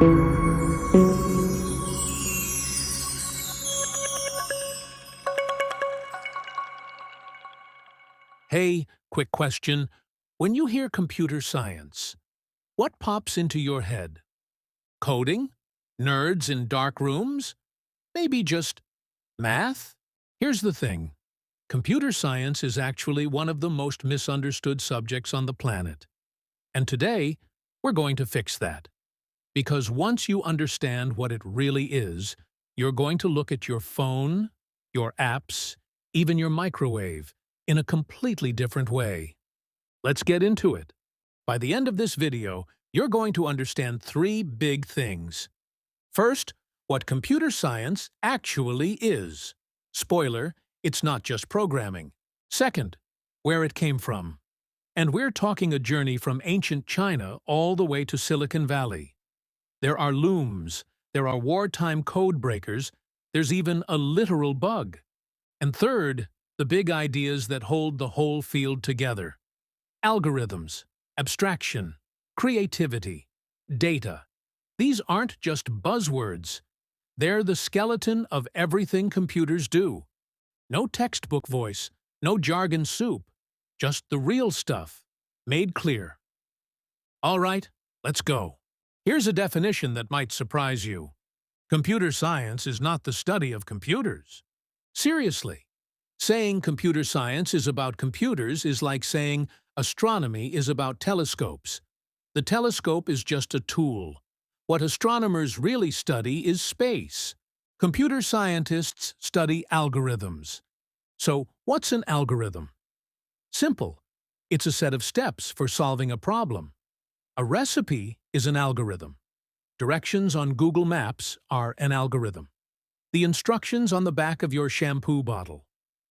Hey, quick question. When you hear computer science, what pops into your head? Coding? Nerds in dark rooms? Maybe just math? Here's the thing. Computer science is actually one of the most misunderstood subjects on the planet. And today, we're going to fix that. Because once you understand what it really is, you're going to look at your phone, your apps, even your microwave, in a completely different way. Let's get into it. By the end of this video, you're going to understand three big things. First, what computer science actually is. Spoiler, it's not just programming. Second, where it came from. And we're talking a journey from ancient China all the way to Silicon Valley. There are looms, there are wartime code breakers, there's even a literal bug. And third, the big ideas that hold the whole field together. Algorithms, abstraction, creativity, data. These aren't just buzzwords. They're the skeleton of everything computers do. No textbook voice, no jargon soup, just the real stuff, made clear. All right, let's go. Here's a definition that might surprise you. Computer science is not the study of computers. Seriously. Saying computer science is about computers is like saying astronomy is about telescopes. The telescope is just a tool. What astronomers really study is space. Computer scientists study algorithms. So, what's an algorithm? Simple. It's a set of steps for solving a problem. A recipe is an algorithm. Directions on Google Maps are an algorithm. The instructions on the back of your shampoo bottle.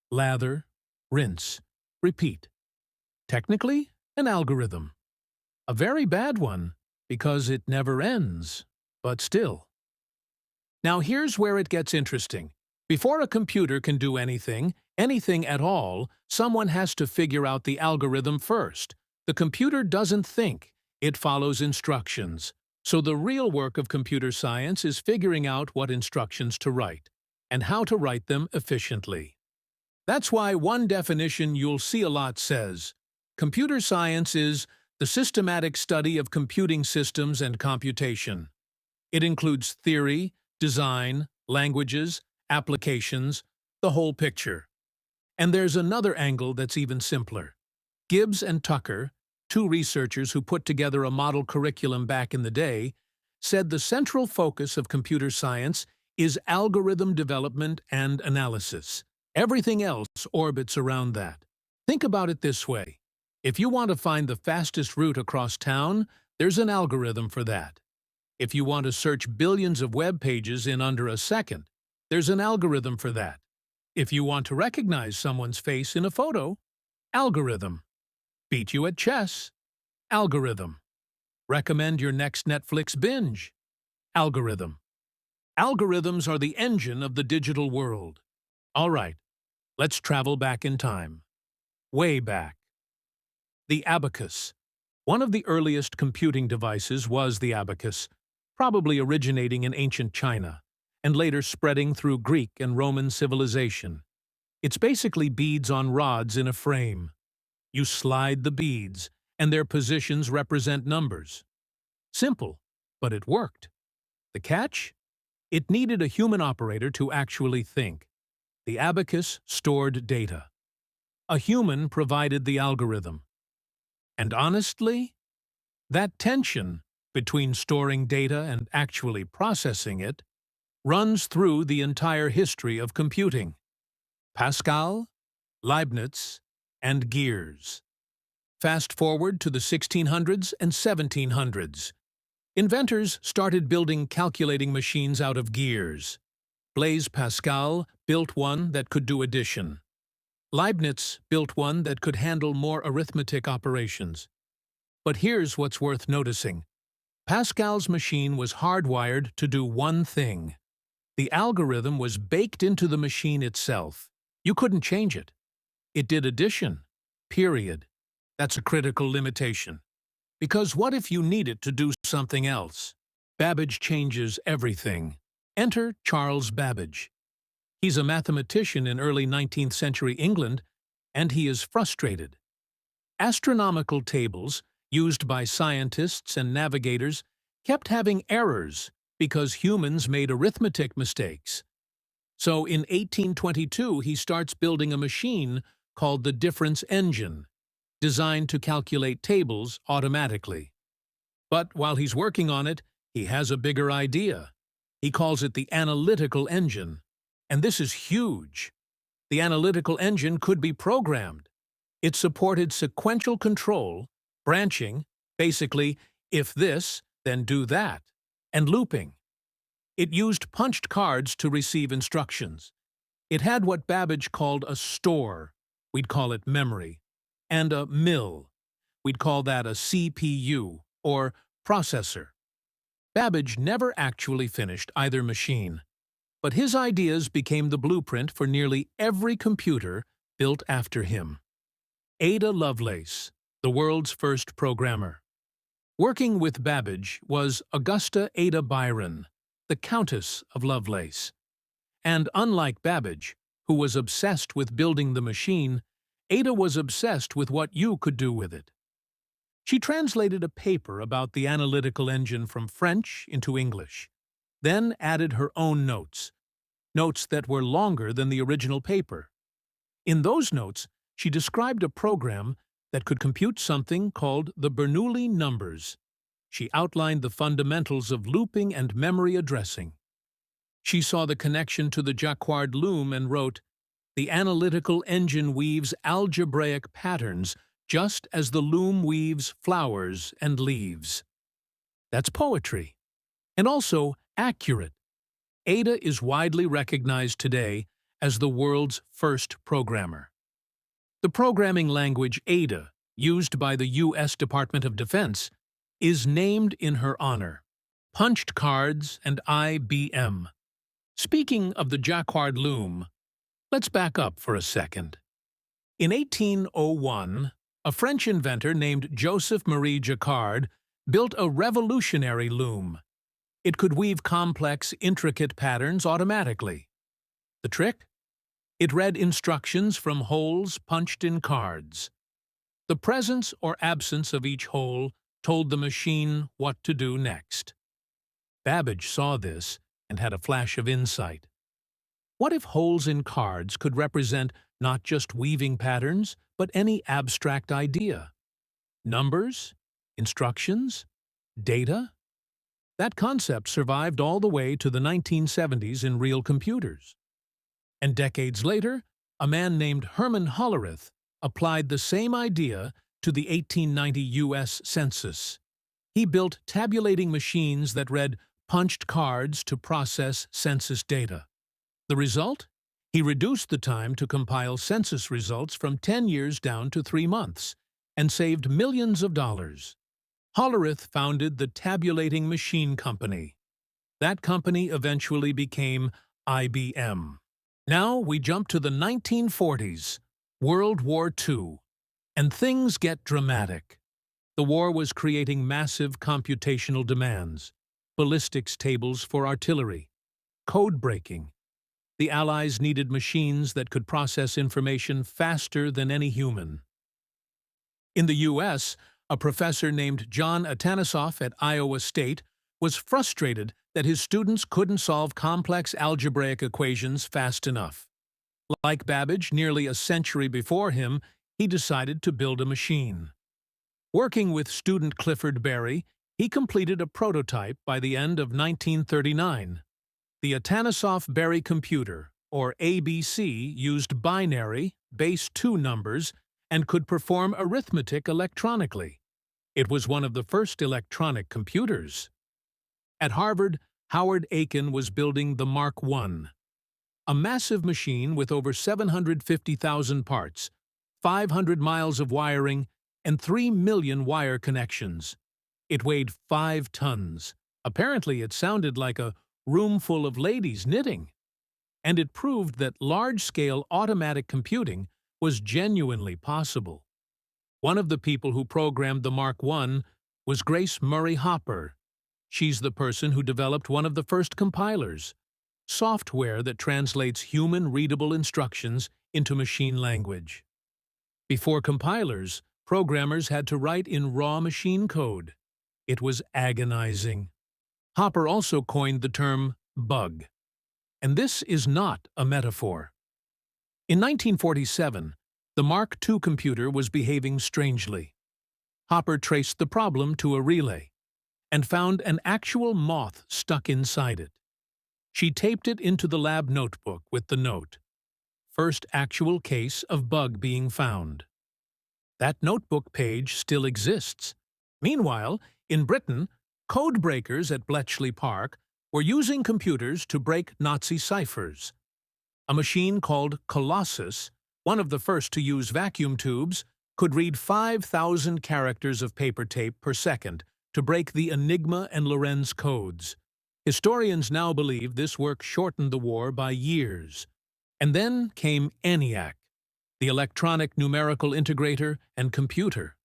Lather, rinse, repeat. Technically, an algorithm. A very bad one, because it never ends, but still. Now here's where it gets interesting. Before a computer can do anything at all, someone has to figure out the algorithm first. The computer doesn't think, it follows instructions. So the real work of computer science is figuring out what instructions to write, and how to write them efficiently. That's why one definition you'll see a lot says, computer science is the systematic study of computing systems and computation. It includes theory, design, languages, applications, the whole picture. And there's another angle that's even simpler. Gibbs and Tucker, two researchers who put together a model curriculum back in the day, said the central focus of computer science is algorithm development and analysis. Everything else orbits around that. Think about it this way. If you want to find the fastest route across town, there's an algorithm for that. If you want to search billions of web pages in under a second, there's an algorithm for that. If you want to recognize someone's face in a photo, algorithm. Beat you at chess, algorithm. Recommend your next Netflix binge, algorithm. Algorithms are the engine of the digital world. All right, let's travel back in time. Way back. The abacus. One of the earliest computing devices was the abacus, probably originating in ancient China, and later spreading through Greek and Roman civilization. It's basically beads on rods in a frame. You slide the beads, and their positions represent numbers. Simple, but it worked. The catch? It needed a human operator to actually think. The abacus stored data. A human provided the algorithm. And honestly, that tension between storing data and actually processing it runs through the entire history of computing. Pascal, Leibniz, and gears. Fast forward to the 1600s and 1700s. Inventors started building calculating machines out of gears. Blaise Pascal built one that could do addition. Leibniz built one that could handle more arithmetic operations. But here's what's worth noticing. Pascal's machine was hardwired to do one thing. The algorithm was baked into the machine itself. You couldn't change it. It did addition, period. That's a critical limitation. Because what if you need it to do something else? Babbage changes everything. Enter Charles Babbage. He's a mathematician in early 19th century England, and he is frustrated. Astronomical tables, used by scientists and navigators, kept having errors because humans made arithmetic mistakes. So in 1822 he starts building a machine called the difference engine, designed to calculate tables automatically. But while he's working on it, he has a bigger idea. He calls it the analytical engine. And this is huge. The analytical engine could be programmed. It supported sequential control, branching, basically, if this, then do that, and looping. It used punched cards to receive instructions. It had what Babbage called a store, we'd call it memory, and a mill, we'd call that a CPU, or processor. Babbage never actually finished either machine, but his ideas became the blueprint for nearly every computer built after him. Ada Lovelace, the world's first programmer. Working with Babbage was Augusta Ada Byron, the Countess of Lovelace. And unlike Babbage, who was obsessed with building the machine, Ada was obsessed with what you could do with it. She translated a paper about the analytical engine from French into English, then added her own notes that were longer than the original paper. In those notes, she described a program that could compute something called the Bernoulli numbers. She outlined the fundamentals of looping and memory addressing. She saw the connection to the Jacquard loom and wrote, "The analytical engine weaves algebraic patterns just as the loom weaves flowers and leaves." That's poetry, and also accurate. Ada is widely recognized today as the world's first programmer. The programming language Ada, used by the U.S. Department of Defense, is named in her honor. Punched cards and IBM. Speaking of the Jacquard loom, let's back up for a second. In 1801, a French inventor named Joseph-Marie Jacquard built a revolutionary loom. It could weave complex, intricate patterns automatically. The trick? It read instructions from holes punched in cards. The presence or absence of each hole told the machine what to do next. Babbage saw this and had a flash of insight. What if holes in cards could represent not just weaving patterns, but any abstract idea? Numbers? Instructions? Data? That concept survived all the way to the 1970s in real computers. And decades later, a man named Herman Hollerith applied the same idea to the 1890 U.S. Census. He built tabulating machines that read punched cards to process census data. The result? He reduced the time to compile census results from 10 years down to 3 months, and saved millions of dollars. Hollerith founded the Tabulating Machine Company. That company eventually became IBM. Now we jump to the 1940s, World War II, and things get dramatic. The war was creating massive computational demands, ballistics tables for artillery, code breaking. The Allies needed machines that could process information faster than any human. In the U.S., a professor named John Atanasoff at Iowa State was frustrated that his students couldn't solve complex algebraic equations fast enough. Like Babbage, nearly a century before him, he decided to build a machine. Working with student Clifford Berry, he completed a prototype by the end of 1939. The Atanasoff-Berry computer, or ABC, used binary, base 2 numbers, and could perform arithmetic electronically. It was one of the first electronic computers. At Harvard, Howard Aiken was building the Mark I, a massive machine with over 750,000 parts, 500 miles of wiring, and 3 million wire connections. It weighed 5 tons. Apparently, it sounded like a room full of ladies knitting. And it proved that large-scale automatic computing was genuinely possible. One of the people who programmed the Mark I was Grace Murray Hopper. She's the person who developed one of the first compilers, software that translates human-readable instructions into machine language. Before compilers, programmers had to write in raw machine code. It was agonizing. Hopper also coined the term bug. And this is not a metaphor. In 1947, the Mark II computer was behaving strangely. Hopper traced the problem to a relay and found an actual moth stuck inside it. She taped it into the lab notebook with the note, "First actual case of bug being found." That notebook page still exists. Meanwhile, in Britain, code breakers at Bletchley Park were using computers to break Nazi ciphers. A machine called Colossus, one of the first to use vacuum tubes, could read 5,000 characters of paper tape per second to break the Enigma and Lorenz codes. Historians now believe this work shortened the war by years. And then came ENIAC, the electronic numerical integrator and computer.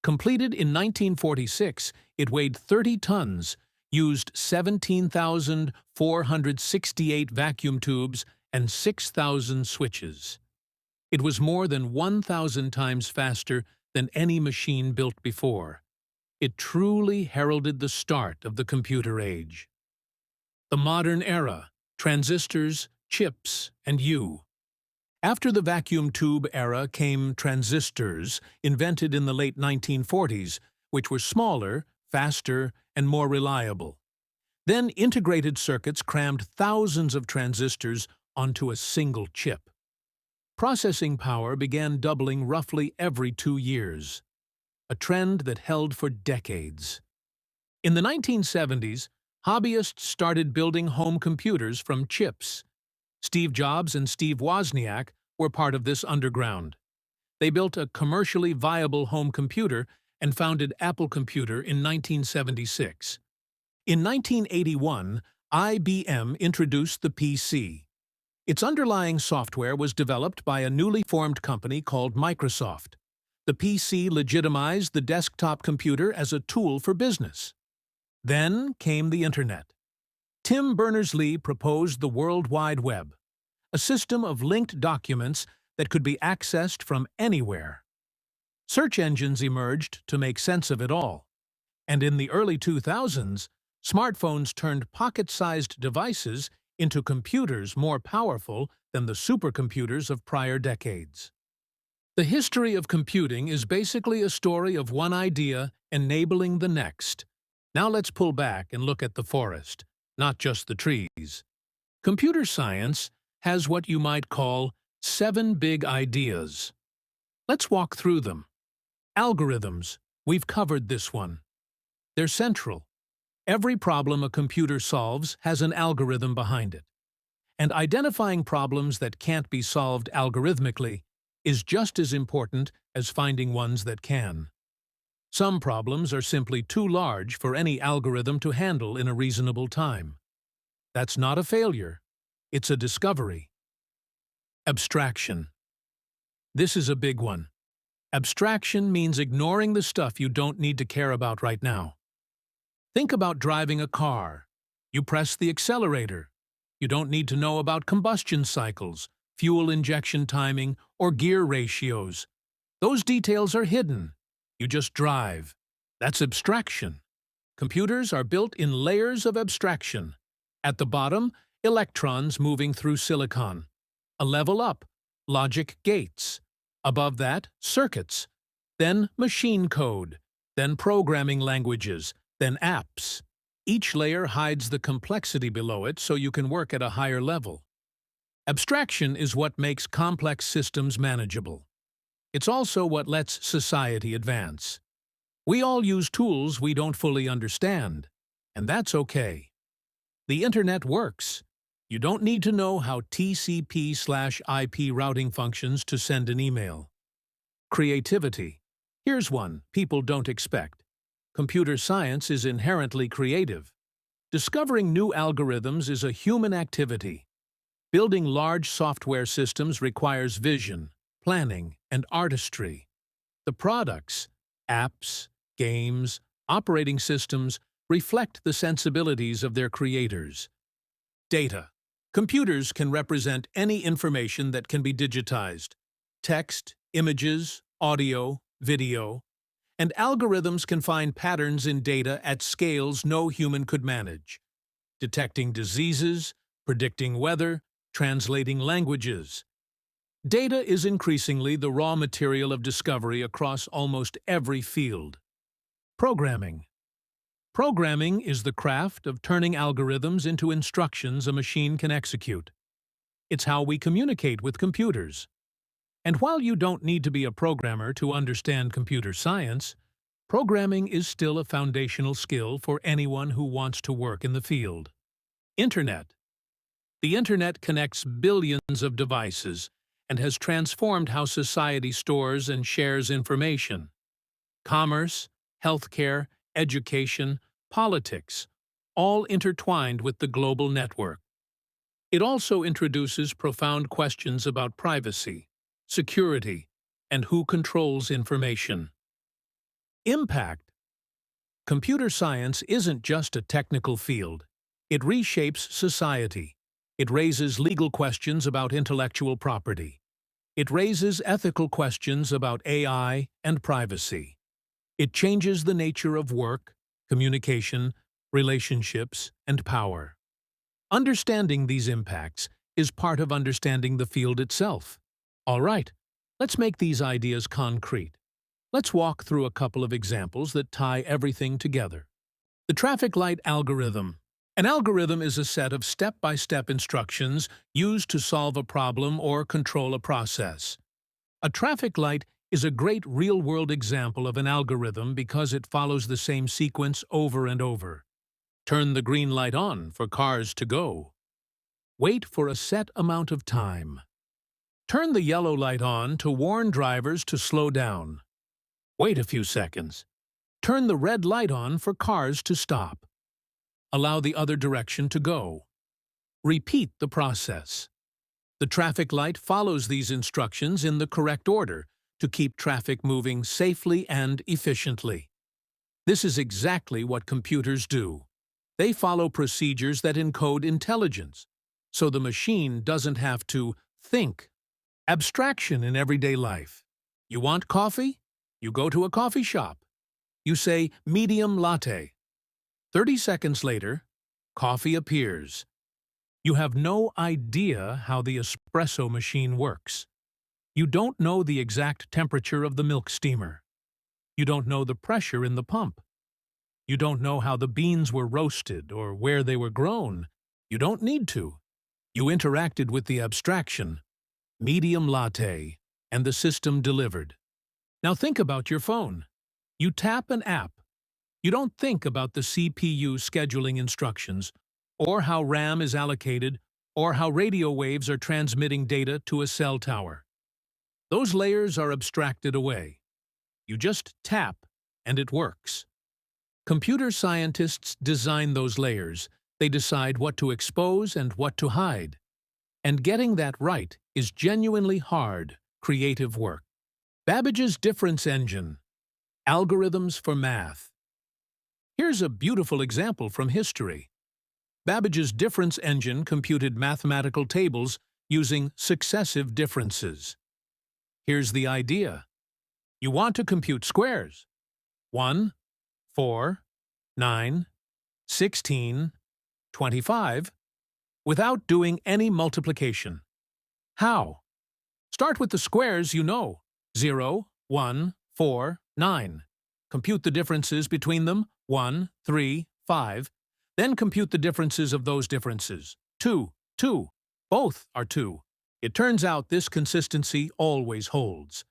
Completed in 1946, it weighed 30 tons, used 17,468 vacuum tubes and 6,000 switches. It was more than 1,000 times faster than any machine built before. It truly heralded the start of the computer age. The modern era, transistors, chips, and you. After the vacuum tube era came transistors, invented in the late 1940s, which were smaller, faster, and more reliable. Then integrated circuits crammed thousands of transistors onto a single chip. Processing power began doubling roughly every 2 years, a trend that held for decades. In the 1970s, hobbyists started building home computers from chips. Steve Jobs and Steve Wozniak were part of this underground. They built a commercially viable home computer and founded Apple Computer in 1976. In 1981, IBM introduced the PC. Its underlying software was developed by a newly formed company called Microsoft. The PC legitimized the desktop computer as a tool for business. Then came the Internet. Tim Berners-Lee proposed the World Wide Web, a system of linked documents that could be accessed from anywhere. Search engines emerged to make sense of it all. And in the early 2000s, smartphones turned pocket-sized devices into computers more powerful than the supercomputers of prior decades. The history of computing is basically a story of one idea enabling the next. Now let's pull back and look at the forest, not just the trees. Computer science has what you might call 7 big ideas. Let's walk through them. Algorithms. We've covered this one. They're central. Every problem a computer solves has an algorithm behind it. And identifying problems that can't be solved algorithmically is just as important as finding ones that can. Some problems are simply too large for any algorithm to handle in a reasonable time. That's not a failure. It's a discovery. Abstraction. This is a big one. Abstraction means ignoring the stuff you don't need to care about right now. Think about driving a car. You press the accelerator. You don't need to know about combustion cycles, fuel injection timing, or gear ratios. Those details are hidden. You just drive. That's abstraction. Computers are built in layers of abstraction. At the bottom, electrons moving through silicon. A level up, logic gates. Above that, circuits. Then machine code. Then programming languages. Then apps. Each layer hides the complexity below it so you can work at a higher level. Abstraction is what makes complex systems manageable. It's also what lets society advance. We all use tools we don't fully understand, and that's okay. The Internet works. You don't need to know how TCP/IP routing functions to send an email. Creativity. Here's one people don't expect. Computer science is inherently creative. Discovering new algorithms is a human activity. Building large software systems requires vision, planning, and artistry. The products, apps, games, operating systems, reflect the sensibilities of their creators. Data. Computers can represent any information that can be digitized: text, images, audio, video, and algorithms can find patterns in data at scales no human could manage, detecting diseases, predicting weather, translating languages. Data is increasingly the raw material of discovery across almost every field. Programming. Programming is the craft of turning algorithms into instructions a machine can execute. It's how we communicate with computers. And while you don't need to be a programmer to understand computer science, programming is still a foundational skill for anyone who wants to work in the field. Internet. The Internet connects billions of devices and has transformed how society stores and shares information. Commerce, healthcare, education, politics, all intertwined with the global network. It also introduces profound questions about privacy, security, and who controls information. Impact. Computer science isn't just a technical field. It reshapes society. It raises legal questions about intellectual property. It raises ethical questions about AI and privacy. It changes the nature of work, communication, relationships, and power. Understanding these impacts is part of understanding the field itself. All right, let's make these ideas concrete. Let's walk through a couple of examples that tie everything together. The traffic light algorithm. An algorithm is a set of step-by-step instructions used to solve a problem or control a process. A traffic light is a great real-world example of an algorithm because it follows the same sequence over and over. Turn the green light on for cars to go. Wait for a set amount of time. Turn the yellow light on to warn drivers to slow down. Wait a few seconds. Turn the red light on for cars to stop. Allow the other direction to go. Repeat the process. The traffic light follows these instructions in the correct order to keep traffic moving safely and efficiently. This is exactly what computers do. They follow procedures that encode intelligence, so the machine doesn't have to think. Abstraction in everyday life. You want coffee? You go to a coffee shop. You say, medium latte. 30 seconds later, coffee appears. You have no idea how the espresso machine works. You don't know the exact temperature of the milk steamer. You don't know the pressure in the pump. You don't know how the beans were roasted or where they were grown. You don't need to. You interacted with the abstraction, medium latte, and the system delivered. Now think about your phone. You tap an app. You don't think about the CPU scheduling instructions, or how RAM is allocated, or how radio waves are transmitting data to a cell tower. Those layers are abstracted away. You just tap, and it works. Computer scientists design those layers. They decide what to expose and what to hide. And getting that right is genuinely hard, creative work. Babbage's difference engine. Algorithms for math. Here's a beautiful example from history. Babbage's difference engine computed mathematical tables using successive differences. Here's the idea. You want to compute squares. 1, 4, 9, 16, 25, without doing any multiplication. How? Start with the squares you know. 0, 1, 4, 9. Compute the differences between them. 1, 3, 5. Then compute the differences of those differences. 2, 2. Both are 2. It turns out this consistency always holds.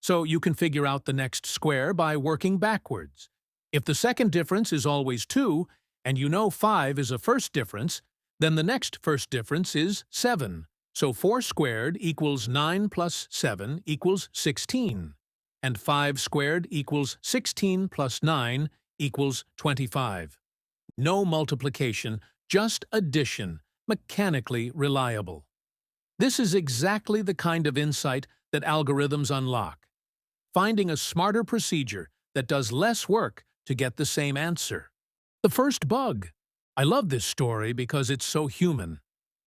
So you can figure out the next square by working backwards. If the second difference is always 2, and you know 5 is a first difference, then the next first difference is 7. So 4 squared equals 9 plus 7 equals 16. And 5 squared equals 16 plus 9 equals 25. No multiplication, just addition, mechanically reliable. This is exactly the kind of insight that algorithms unlock. Finding a smarter procedure that does less work to get the same answer. The first bug. I love this story because it's so human.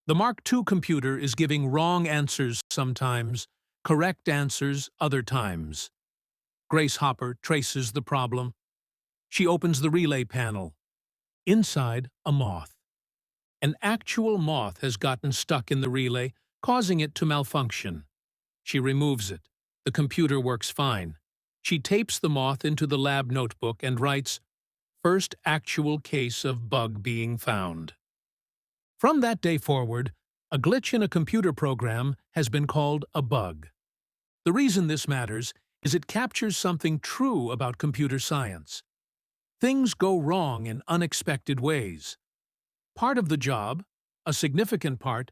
The Mark II computer is giving wrong answers sometimes, correct answers other times. Grace Hopper traces the problem. She opens the relay panel. Inside, a moth. An actual moth has gotten stuck in the relay, causing it to malfunction. She removes it. The computer works fine. She tapes the moth into the lab notebook and writes, "First actual case of bug being found." From that day forward, a glitch in a computer program has been called a bug. The reason this matters is it captures something true about computer science. Things go wrong in unexpected ways. Part of the job, a significant part,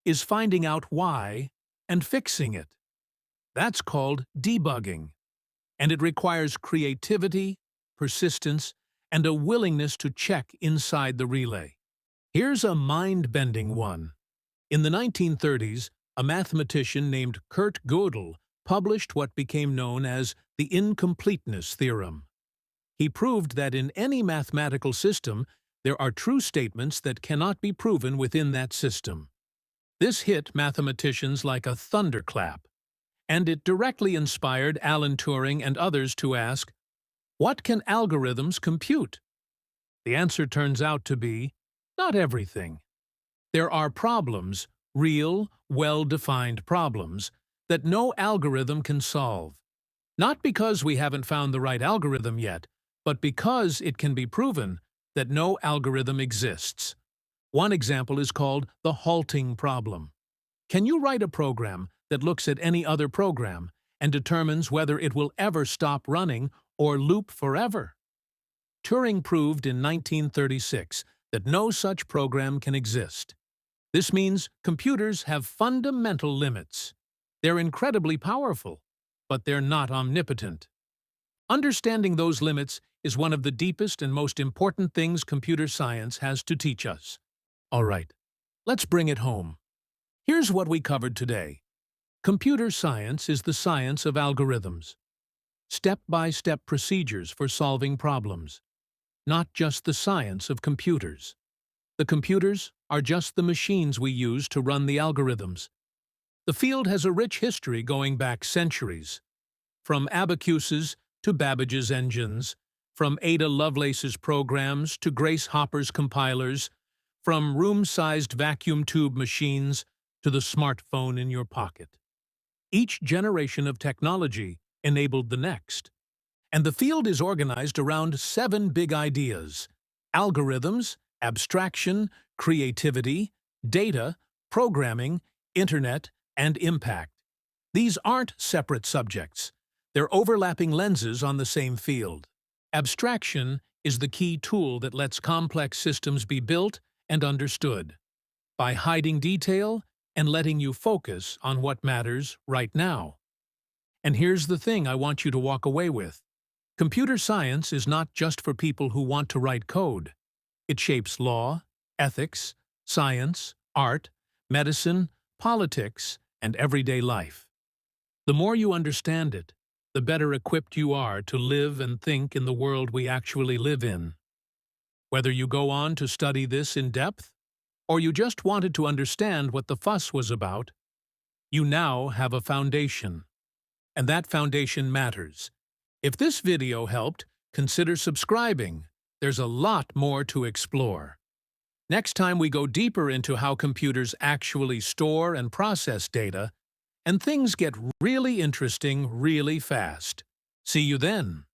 is finding out why and fixing it. That's called debugging, and it requires creativity, persistence, and a willingness to check inside the relay. Here's a mind-bending one. In the 1930s, a mathematician named Kurt Gödel published what became known as the incompleteness theorem. He proved that in any mathematical system, there are true statements that cannot be proven within that system. This hit mathematicians like a thunderclap, and it directly inspired Alan Turing and others to ask, what can algorithms compute? The answer turns out to be, not everything. There are problems, real, well-defined problems, that no algorithm can solve. Not because we haven't found the right algorithm yet, but because it can be proven that no algorithm exists. One example is called the halting problem. Can you write a program that looks at any other program and determines whether it will ever stop running or loop forever? Turing proved in 1936 that no such program can exist. This means computers have fundamental limits. They're incredibly powerful, but they're not omnipotent. Understanding those limits is one of the deepest and most important things computer science has to teach us. All right, let's bring it home. Here's what we covered today. Computer science is the science of algorithms. Step-by-step procedures for solving problems. Not just the science of computers. The computers are just the machines we use to run the algorithms. The field has a rich history going back centuries. From abacuses to Babbage's engines, from Ada Lovelace's programs to Grace Hopper's compilers, from room-sized vacuum tube machines to the smartphone in your pocket. Each generation of technology enabled the next. And the field is organized around 7 big ideas: algorithms, abstraction, creativity, data, programming, internet, and impact. These aren't separate subjects. They're overlapping lenses on the same field. Abstraction is the key tool that lets complex systems be built and understood, by hiding detail and letting you focus on what matters right now. And here's the thing I want you to walk away with. Computer science is not just for people who want to write code. It shapes law, ethics, science, art, medicine, politics, and everyday life. The more you understand it, the better equipped you are to live and think in the world we actually live in. Whether you go on to study this in depth, or you just wanted to understand what the fuss was about, you now have a foundation. And that foundation matters. If this video helped, consider subscribing. There's a lot more to explore. Next time we go deeper into how computers actually store and process data, and things get really interesting really fast. See you then.